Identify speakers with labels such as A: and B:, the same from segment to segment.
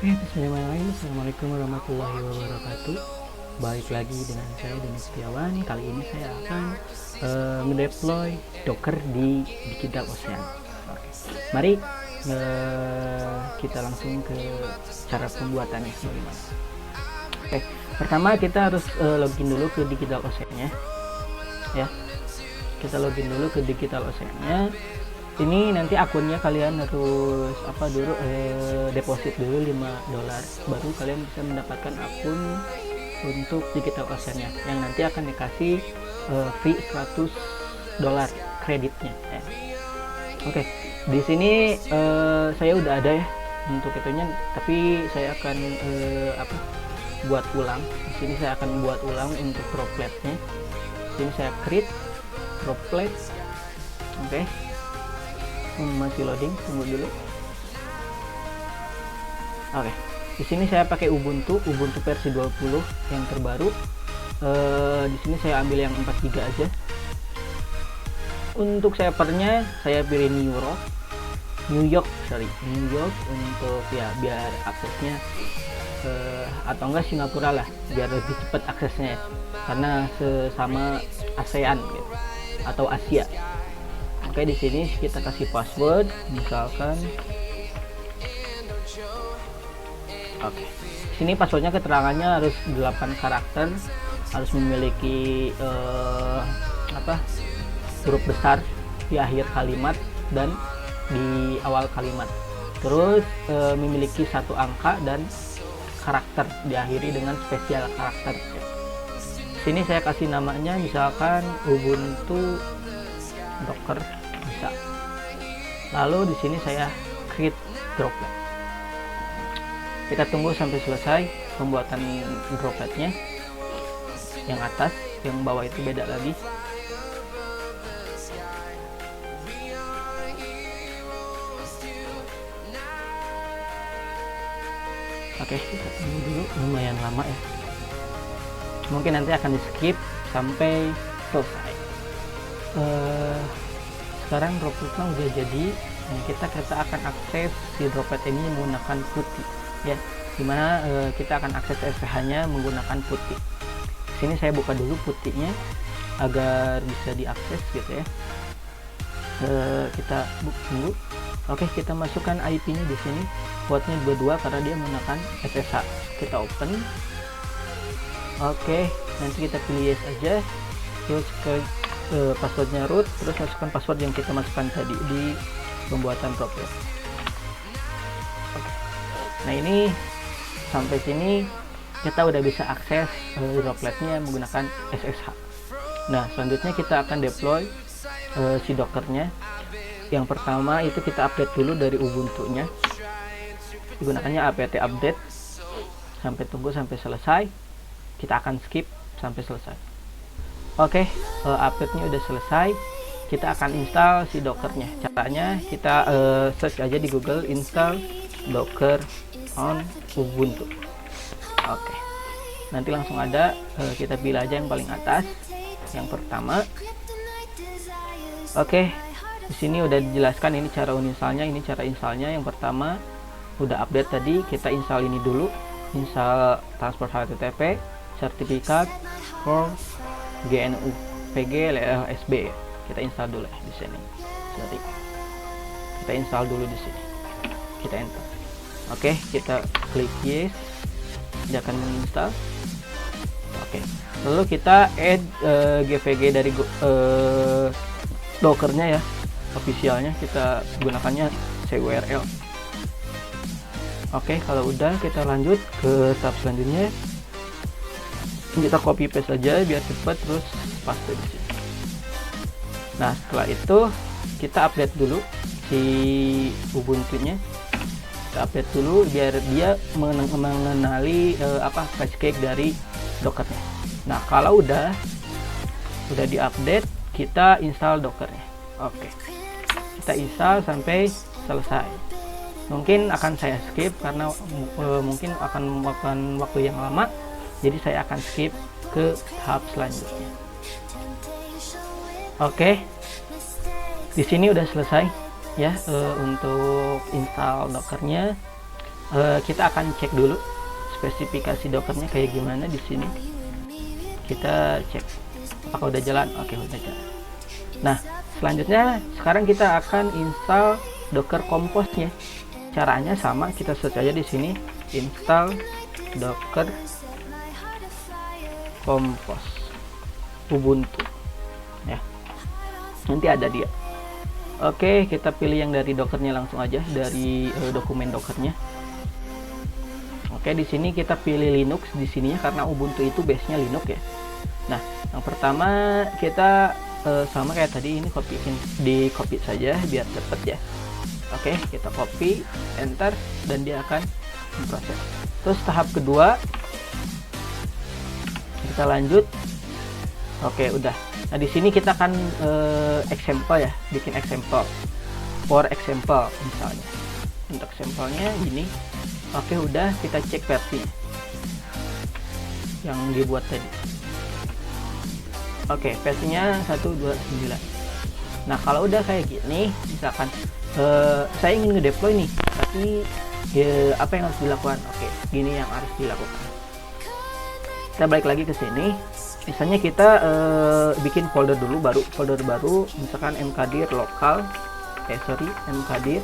A: Oke, bismillahirrahmanirrahim. Assalamualaikum warahmatullahi wabarakatuh. Balik lagi dengan saya Denny Setiawan. Kali ini saya akan mendeploy Docker di Digital Ocean. Oke. Mari kita langsung ke cara pembuatannya bagaimana. Oke, pertama kita harus login dulu ke Digital Ocean-nya. Ya. Kita login dulu ke Digital Ocean-nya. Ini nanti akunnya kalian harus deposit dulu $5, baru kalian bisa mendapatkan akun untuk Digital Ocean-nya yang nanti akan dikasih fee $100 kreditnya ya. Oke, di sini saya udah ada ya untuk itunya, tapi saya akan buat ulang. Di sini saya akan buat ulang untuk dropletnya. Di sini saya create droplet. Oke. Masih loading, tunggu dulu. Oke, di sini saya pakai Ubuntu versi 20 yang terbaru. Di sini saya ambil yang 4 GB aja. Untuk servernya saya pilih New York untuk ya biar aksesnya atau enggak Singapura lah, biar lebih cepat aksesnya ya. Karena sesama ASEAN gitu, atau Asia. Oke, di sini kita kasih password, misalkan. Oke. Sini passwordnya keterangannya harus 8 karakter, harus memiliki huruf besar di akhir kalimat dan di awal kalimat. Terus memiliki 1 angka dan karakter diakhiri dengan spesial karakter. Sini saya kasih namanya misalkan Ubuntu Docker bisa. Lalu di sini saya create droplet. Kita tunggu sampai selesai pembuatan dropletnya. Yang atas, yang bawah itu beda lagi. Oke, kita tunggu dulu, lumayan lama ya. Mungkin nanti akan di skip sampai selesai. Sekarang dropletnya udah jadi. Kita akan akses si droplet ini menggunakan putih ya, dimana kita akan akses SSH nya menggunakan putih. Sini saya buka dulu putihnya agar bisa diakses gitu ya. Kita tunggu. Oke, kita masukkan IP nya di sini, portnya 22 karena dia menggunakan SSH. Kita open. Oke, nanti kita pilih yes aja, terus ke passwordnya root, terus masukkan password yang kita masukkan tadi di pembuatan droplet. Nah, ini sampai sini kita udah bisa akses dropletnya menggunakan SSH. Nah, selanjutnya kita akan deploy si dockernya. Yang pertama itu kita update dulu dari Ubuntu-nya, digunakannya apt update. Tunggu sampai selesai. Kita akan skip sampai selesai. Oke, update-nya udah selesai. Kita akan install si dockernya. Caranya kita search aja di Google, install docker on Ubuntu. Oke, nanti langsung ada. Kita pilih aja yang paling atas, yang pertama. Oke, di sini udah dijelaskan ini cara uninstallnya, ini cara installnya. Yang pertama udah update tadi, kita install ini dulu. Install transport HTTP sertifikat for GNU PG LSB. Kita install dulu di sini. Jadi kita install dulu di sini. Kita enter. Oke, kita klik yes. Dia akan menginstal. Oke. Lalu kita add GVG dari Dockernya ya, officialnya kita gunakannya CURL. Oke, kalau udah kita lanjut ke tab selanjutnya. Kita copy paste aja biar cepat, terus paste di sini. Nah, setelah itu kita update dulu si Ubuntu-nya. Kita update dulu biar dia mengenali cascade dari Dockernya. Nah, kalau udah diupdate, kita install Dockernya. Oke, kita install sampai selesai. Mungkin akan saya skip karena mungkin akan memakan waktu yang lama. Jadi saya akan skip ke tahap selanjutnya. Oke, di sini udah selesai ya untuk install Dockernya. kita akan cek dulu spesifikasi Dockernya kayak gimana. Di sini kita cek apakah udah jalan. Oke, udah jalan. Nah, selanjutnya sekarang kita akan install Docker Compose-nya. Caranya sama, kita search aja di sini install Docker Compose Ubuntu ya, nanti ada dia. Oke, kita pilih yang dari Dockernya langsung aja, dari dokumen Dockernya. Oke, di sini kita pilih Linux di sininya karena Ubuntu itu base-nya Linux ya. Nah, yang pertama kita sama kayak tadi, ini di copy saja biar cepet ya. Oke, kita copy, enter, dan dia akan memproses. Terus tahap kedua kita lanjut. Oke, udah. Nah, di sini kita akan example ya, bikin example. For example misalnya. Untuk sampelnya gini. Oke, udah, kita cek versi yang dibuat tadi. Oke, versinya 1.2.9. Nah, kalau udah kayak gini, misalkan saya ingin ngedeploy nih, tapi apa yang harus dilakukan? Oke, gini yang harus dilakukan. Kita balik lagi ke sini. Misalnya kita bikin folder baru, misalkan mkdir local, mkdir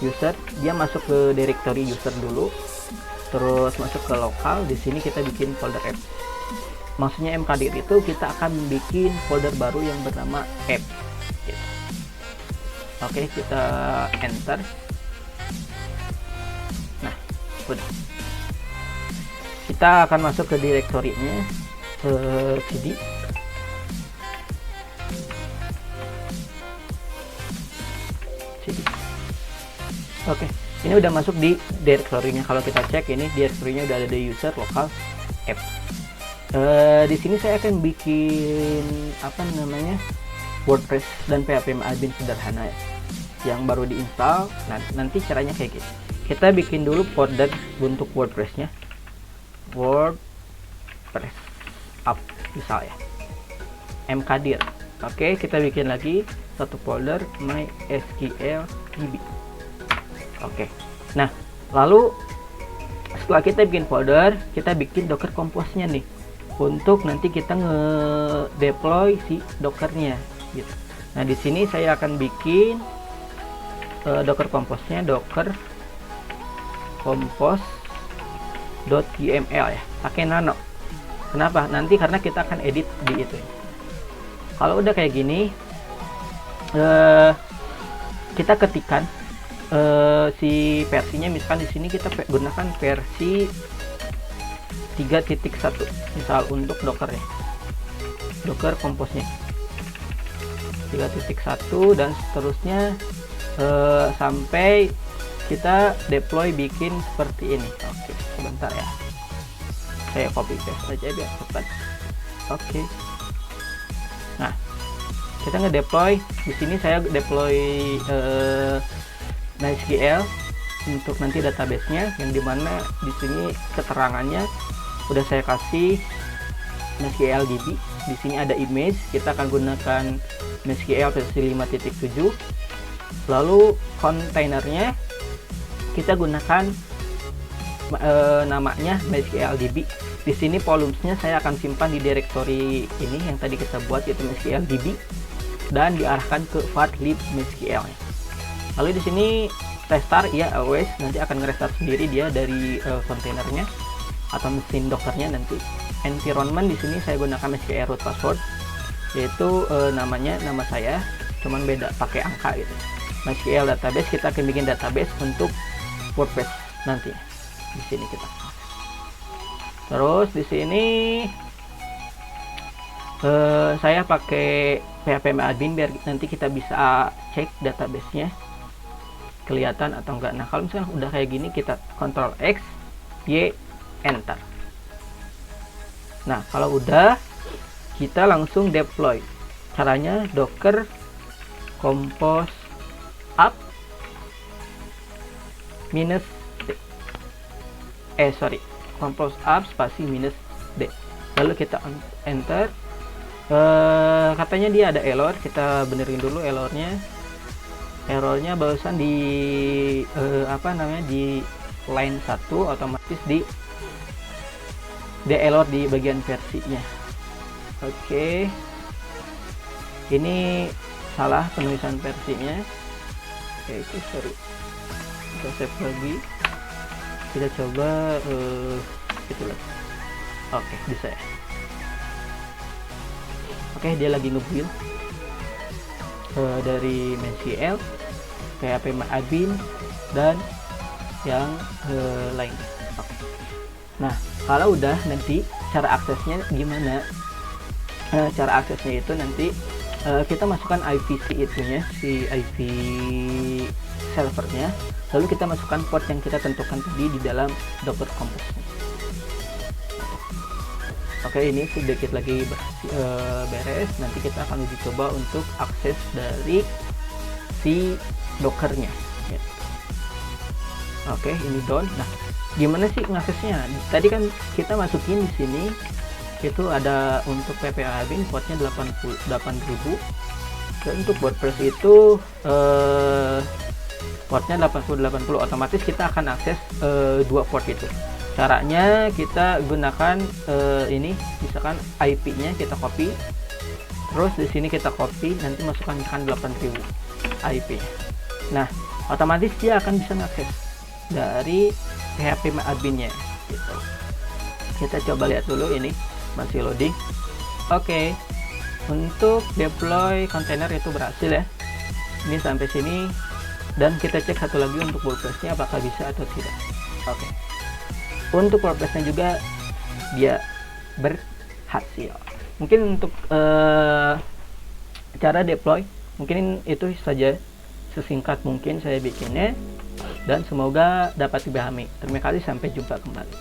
A: user, dia masuk ke directory user dulu, terus masuk ke lokal. Di sini kita bikin folder app. Maksudnya mkdir itu kita akan bikin folder baru yang bernama app. Gitu. Oke, kita enter. Nah, udah. Kita akan masuk ke direktorinya, cd. Oke, ini udah masuk di direktorinya. Kalau kita cek ini direktorinya udah ada di user lokal app. Di sini saya akan bikin apa namanya, WordPress dan PHP admin sederhana ya, yang baru diinstal. Nah, nanti caranya kayak gitu. Kita bikin dulu folder untuk WordPress-nya, WordPress app misalnya, mkdir. Oke, kita bikin lagi satu folder mysql.db. Oke, nah lalu setelah kita bikin folder, kita bikin Docker Compose-nya nih, untuk nanti kita nge-deploy si Dockernya gitu. Nah, di sini saya akan bikin Docker Compose-nya, Docker Compose.yml ya, pakai nano. Kenapa? Nanti karena kita akan edit di itu. Kalau udah kayak gini, kita ketikkan si versinya. Misalkan di sini kita gunakan versi 3.1 misal untuk Docker ya, Docker Compose-nya 3.1 dan seterusnya sampai kita deploy bikin seperti ini. Oke, sebentar ya, saya copy paste aja biar cepat. Oke, nah kita ngedeploy. Di sini saya deploy MySQL untuk nanti database-nya, yang dimana di sini keterangannya udah saya kasih MySQL.db. Di sini ada image, kita akan gunakan MySQL versi 5.7. Lalu kontainernya kita gunakan namanya MySQL.db. Di sini volumesnya saya akan simpan di directory ini yang tadi kita buat, yaitu MySQL.db, dan diarahkan ke var.lib MySQL. Lalu di sini restart ya, always nanti akan nge-restart sendiri dia dari kontainernya atau mesin Dockernya nanti. Environment di sini saya gunakan MySQL root password, yaitu nama saya, cuman beda pakai angka gitu. MySQL database, kita akan bikin database untuk WordPress nanti. Di sini kita. Terus di sini saya pakai PHP admin biar nanti kita bisa cek database-nya kelihatan atau enggak. Nah, kalau misalnya udah kayak gini, kita Ctrl X, Y, Enter. Nah, kalau udah, kita langsung deploy. Caranya Docker Compose up minus D. Compose up spasi minus D. Lalu kita enter. Katanya dia ada error, kita benerin dulu errornya. Errornya barusan di line 1 otomatis di error di bagian versinya. Oke, ini salah penulisan versinya. Oke, itu sorry, kita save lagi, kita coba gitu loh. Oke, bisa ya. Oke, dia lagi nge-build dari MCL, PHP admin, dan yang lain. Oke. Nah, kalau udah, nanti cara aksesnya gimana? Cara aksesnya itu nanti kita masukkan IPC itunya, si IP servernya, lalu kita masukkan port yang kita tentukan tadi di dalam Docker Compose. Oke, ini sedikit lagi beres. Nanti kita akan uji coba untuk akses dari si Dockernya. Ya. Oke, ini done. Nah, gimana sih ngaksesnya? Tadi kan kita masukin di sini itu ada untuk PPA admin portnya 80.000, dan untuk WordPress itu portnya 80 otomatis kita akan akses dua port itu. Caranya kita gunakan ini, misalkan IP-nya kita copy, terus di sini kita copy, nanti masukkan 8000 IP. Nah, otomatis dia akan bisa mengakses dari PHP adminnya gitu. Kita coba lihat dulu, ini masih loading. Oke, untuk deploy kontainer itu berhasil ya. Ini sampai sini, dan kita cek satu lagi untuk WordPress-nya apakah bisa atau tidak. Oke, untuk WordPress-nya juga dia berhasil. Mungkin untuk cara deploy mungkin itu saja, sesingkat mungkin saya bikinnya, dan semoga dapat dipahami. Terima kasih, sampai jumpa kembali.